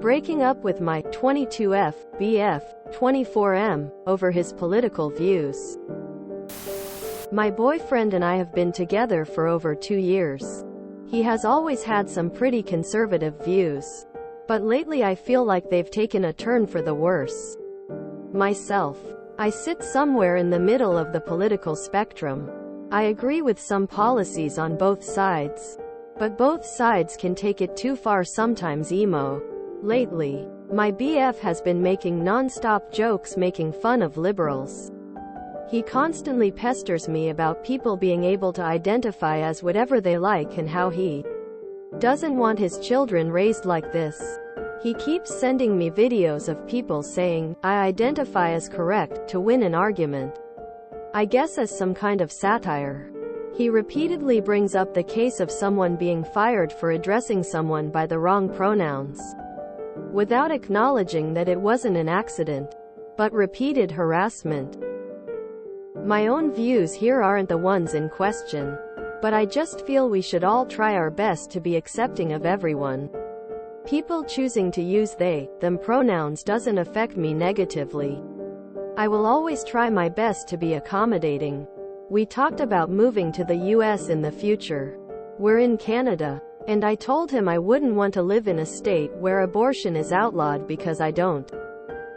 breaking up with my 22F BF 24M over his political views. My boyfriend and I have been together for over 2 years. He has always had some pretty conservative views, but lately I feel like they've taken a turn for the worse. Myself, I sit somewhere in the middle of the political spectrum. I agree with some policies on both sides, but both sides can take it too far sometimes. Lately, my BF has been making non-stop jokes making fun of liberals. He constantly pesters me about people being able to identify as whatever they like and how he doesn't want his children raised like this. He keeps sending me videos of people saying, "I identify as correct," to win an argument. I guess as some kind of satire. He repeatedly brings up the case of someone being fired for addressing someone by the wrong pronouns, without acknowledging that it wasn't an accident, but repeated harassment. My own views here aren't the ones in question, but I just feel we should all try our best to be accepting of everyone. People choosing to use they, them pronouns doesn't affect me negatively. I will always try my best to be accommodating. We talked about moving to the US in the future. We're in Canada, and I told him I wouldn't want to live in a state where abortion is outlawed because I don't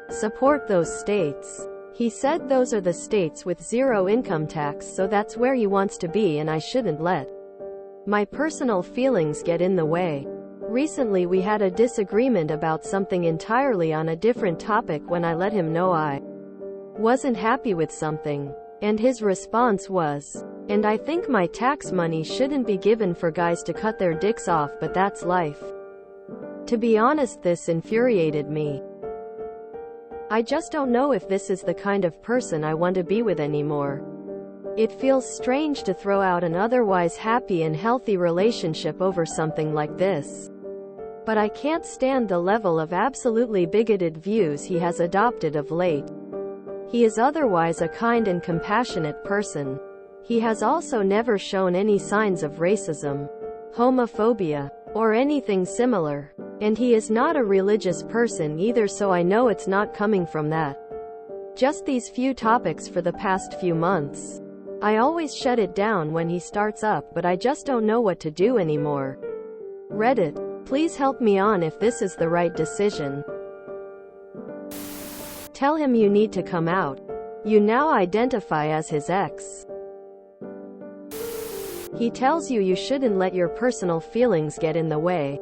support those states. He said those are the states with zero income tax, so that's where he wants to be, and I shouldn't let my personal feelings get in the way. Recently we had a disagreement about something entirely on a different topic when I let him know I wasn't happy with something, and his response was, "And I think my tax money shouldn't be given for guys to cut their dicks off, but that's life." To be honest, this infuriated me. I just don't know if this is the kind of person I want to be with anymore. It feels strange to throw out an otherwise happy and healthy relationship over something like this. But I can't stand the level of absolutely bigoted views he has adopted of late. He is otherwise a kind and compassionate person. He has also never shown any signs of racism, homophobia, or anything similar. And he is not a religious person either, so I know it's not coming from that. Just these few topics for the past few months. I always shut it down when he starts up, but I just don't know what to do anymore. Reddit, please help me on if this is the right decision. Tell him you need to come out. You now identify as his ex. He tells you you shouldn't let your personal feelings get in the way.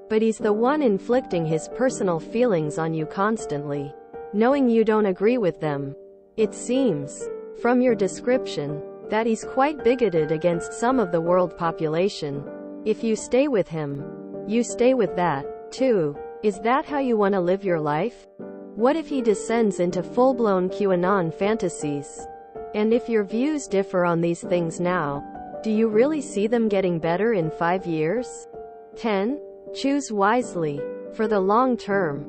But he's the one inflicting his personal feelings on you constantly, knowing you don't agree with them. It seems, from your description, that he's quite bigoted against some of the world population. If you stay with him, you stay with that, too. Is that how you want to live your life? What if he descends into full-blown QAnon fantasies? And if your views differ on these things now, do you really see them getting better in 5 years? 10? Choose wisely. For the long term.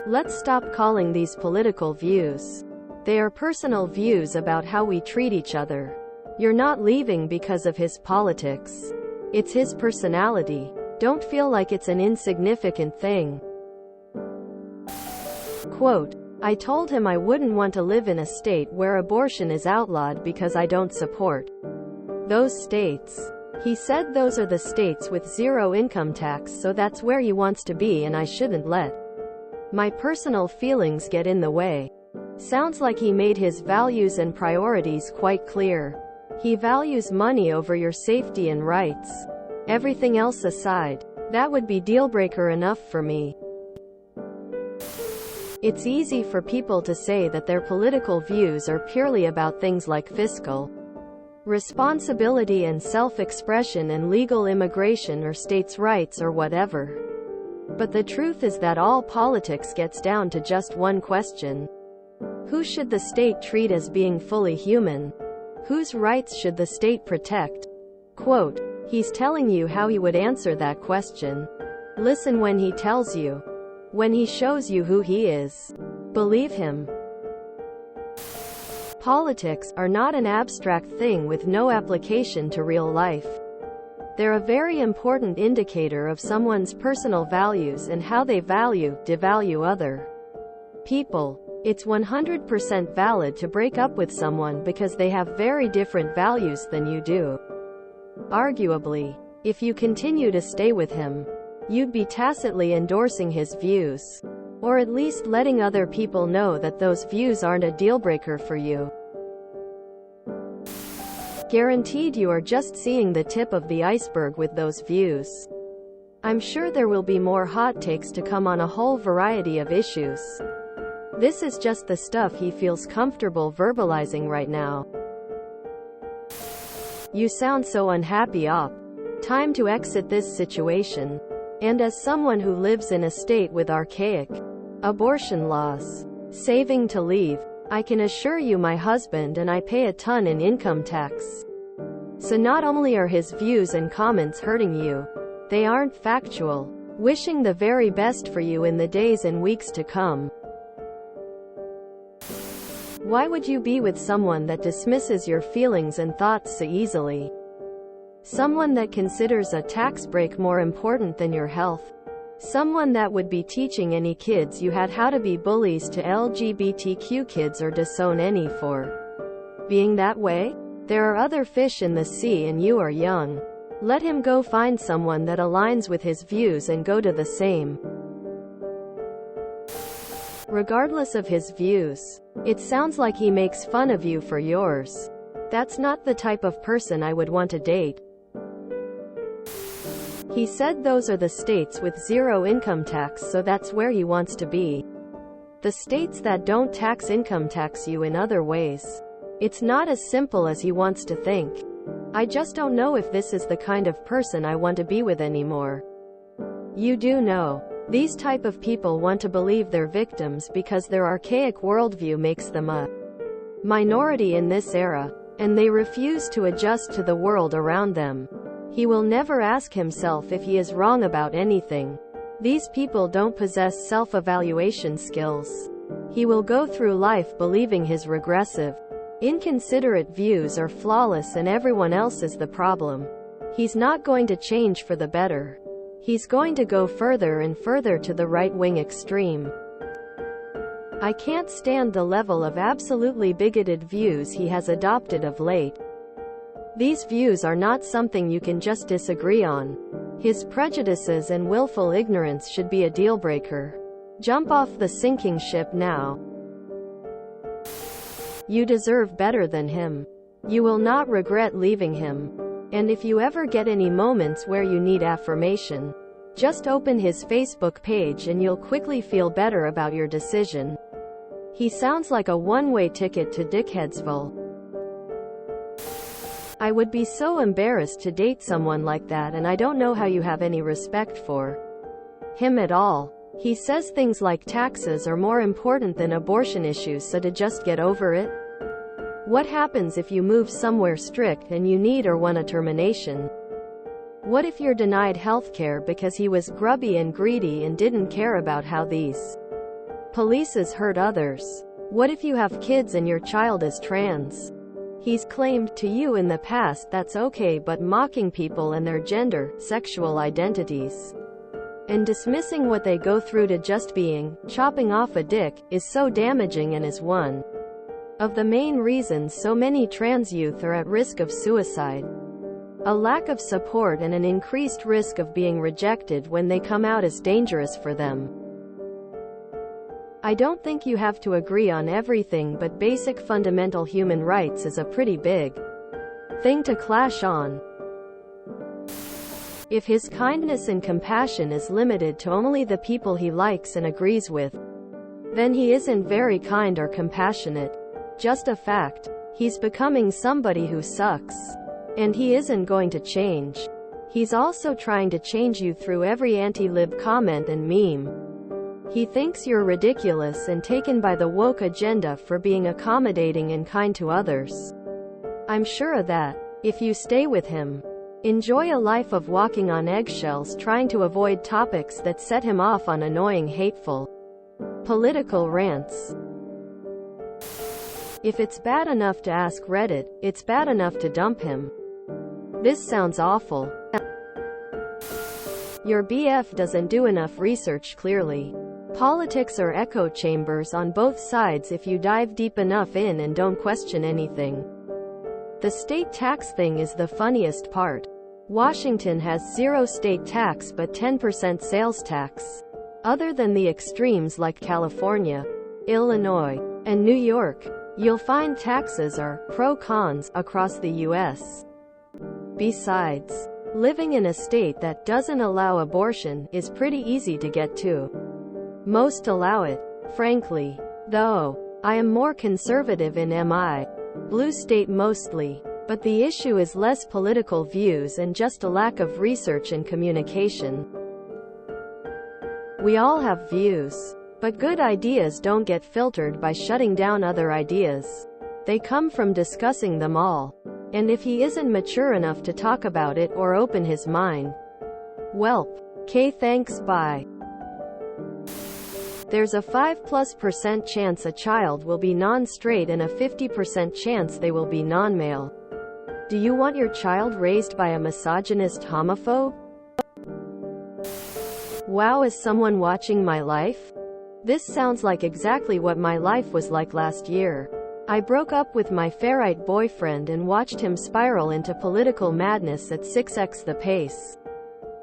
Let's stop calling these political views. They are personal views about how we treat each other. You're not leaving because of his politics. It's his personality. Don't feel like it's an insignificant thing. Quote, I told him I wouldn't want to live in a state where abortion is outlawed because I don't support those states. He said those are the states with zero income tax, so that's where he wants to be, and I shouldn't let my personal feelings get in the way. Sounds like he made his values and priorities quite clear. He values money over your safety and rights. Everything else aside, that would be deal-breaker enough for me. It's easy for people to say that their political views are purely about things like fiscal responsibility and self-expression and legal immigration or states' rights or whatever. But the truth is that all politics gets down to just one question. Who should the state treat as being fully human? Whose rights should the state protect? Quote, he's telling you how he would answer that question. Listen when he tells you. When he shows you who he is. Believe him. Politics are not an abstract thing with no application to real life. They're a very important indicator of someone's personal values and how they devalue other people. It's 100% valid to break up with someone because they have very different values than you do. Arguably, if you continue to stay with him, you'd be tacitly endorsing his views, or at least letting other people know that those views aren't a deal-breaker for you. Guaranteed you are just seeing the tip of the iceberg with those views. I'm sure there will be more hot takes to come on a whole variety of issues. This is just the stuff he feels comfortable verbalizing right now. You sound so unhappy, Op. Time to exit this situation. And as someone who lives in a state with archaic abortion laws, saving to leave, I can assure you my husband and I pay a ton in income tax. So not only are his views and comments hurting you, they aren't factual. Wishing the very best for you in the days and weeks to come. Why would you be with someone that dismisses your feelings and thoughts so easily? Someone that considers a tax break more important than your health? Someone that would be teaching any kids you had how to be bullies to LGBTQ kids or disown any for being that way? There are other fish in the sea and you are young. Let him go find someone that aligns with his views and go to the same. Regardless of his views, it sounds like he makes fun of you for yours. That's not the type of person I would want to date. He said those are the states with zero income tax, so that's where he wants to be. The states that don't tax income tax you in other ways. It's not as simple as he wants to think. I just don't know if this is the kind of person I want to be with anymore. You do know. These type of people want to believe they're victims because their archaic worldview makes them a minority in this era, and they refuse to adjust to the world around them. He will never ask himself if he is wrong about anything. These people don't possess self-evaluation skills. He will go through life believing his regressive, inconsiderate views are flawless and everyone else is the problem. He's not going to change for the better. He's going to go further and further to the right-wing extreme. I can't stand the level of absolutely bigoted views he has adopted of late. These views are not something you can just disagree on. His prejudices and willful ignorance should be a deal-breaker. Jump off the sinking ship now. You deserve better than him. You will not regret leaving him. And if you ever get any moments where you need affirmation, just open his Facebook page and you'll quickly feel better about your decision. He sounds like a one-way ticket to Dickheadsville. I would be so embarrassed to date someone like that, and I don't know how you have any respect for him at all. He says things like taxes are more important than abortion issues, so to just get over it. What happens if you move somewhere strict and you need or want a termination? What if you're denied healthcare because he was grubby and greedy and didn't care about how these policies hurt others? What if you have kids and your child is trans? He's claimed to you in the past that's okay, but mocking people and their gender, sexual identities, and dismissing what they go through to just being, chopping off a dick, is so damaging and is one of the main reasons so many trans youth are at risk of suicide. A lack of support and an increased risk of being rejected when they come out is dangerous for them. I don't think you have to agree on everything, but basic fundamental human rights is a pretty big thing to clash on. If his kindness and compassion is limited to only the people he likes and agrees with, then he isn't very kind or compassionate. Just a fact. He's becoming somebody who sucks. And he isn't going to change. He's also trying to change you through every anti-lib comment and meme. He thinks you're ridiculous and taken by the woke agenda for being accommodating and kind to others. I'm sure of that. If you stay with him, enjoy a life of walking on eggshells trying to avoid topics that set him off on annoying, hateful political rants. If it's bad enough to ask Reddit, it's bad enough to dump him. This sounds awful. Your BF doesn't do enough research clearly. Politics are echo chambers on both sides if you dive deep enough in and don't question anything. The state tax thing is the funniest part. Washington has 0 state tax but 10% sales tax. Other than the extremes like California, Illinois, and New York, you'll find taxes are pro-cons across the US. Besides, living in a state that doesn't allow abortion is pretty easy to get to. Most allow it, frankly. Though, I am more conservative in my blue state mostly. But the issue is less political views and just a lack of research and communication. We all have views. But good ideas don't get filtered by shutting down other ideas. They come from discussing them all. And if he isn't mature enough to talk about it or open his mind, welp. K thanks bye. There's a 5+% chance a child will be non-straight and a 50% chance they will be non-male. Do you want your child raised by a misogynist homophobe? Wow, is someone watching my life? This sounds like exactly what my life was like last year. I broke up with my ferrite boyfriend and watched him spiral into political madness at 6x the pace.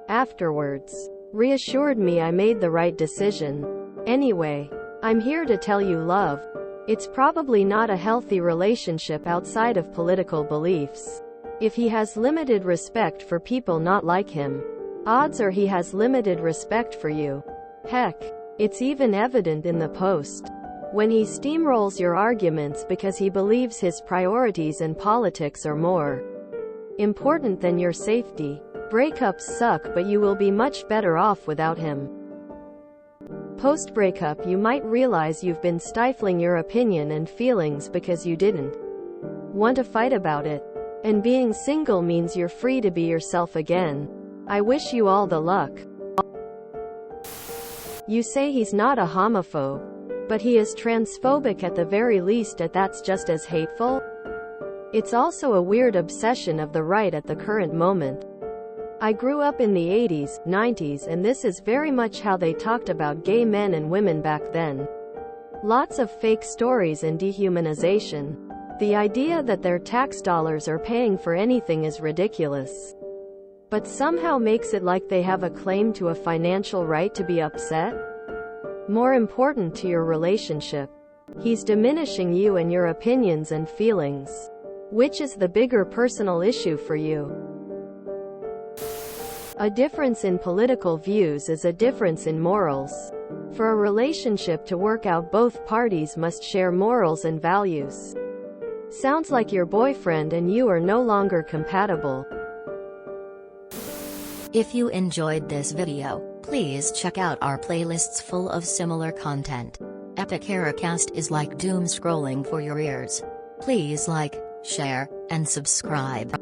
Afterwards, reassured me I made the right decision. Anyway, I'm here to tell you love. It's probably not a healthy relationship outside of political beliefs. If he has limited respect for people not like him, odds are he has limited respect for you. Heck, it's even evident in the post. When he steamrolls your arguments because he believes his priorities and politics are more important than your safety. Breakups suck, but you will be much better off without him. Post-breakup you might realize you've been stifling your opinion and feelings because you didn't want to fight about it. And being single means you're free to be yourself again. I wish you all the luck. You say he's not a homophobe, but he is transphobic at the very least, and that's just as hateful. It's also a weird obsession of the right at the current moment. I grew up in the 80s, 90s, and this is very much how they talked about gay men and women back then. Lots of fake stories and dehumanization. The idea that their tax dollars are paying for anything is ridiculous. But somehow makes it like they have a claim to a financial right to be upset. More important to your relationship, he's diminishing you and your opinions and feelings. Which is the bigger personal issue for you? A difference in political views is a difference in morals. For a relationship to work out, both parties must share morals and values. Sounds like your boyfriend and you are no longer compatible. If you enjoyed this video, please check out our playlists full of similar content. Epic Heracast is like doom scrolling for your ears. Please like, share, and subscribe.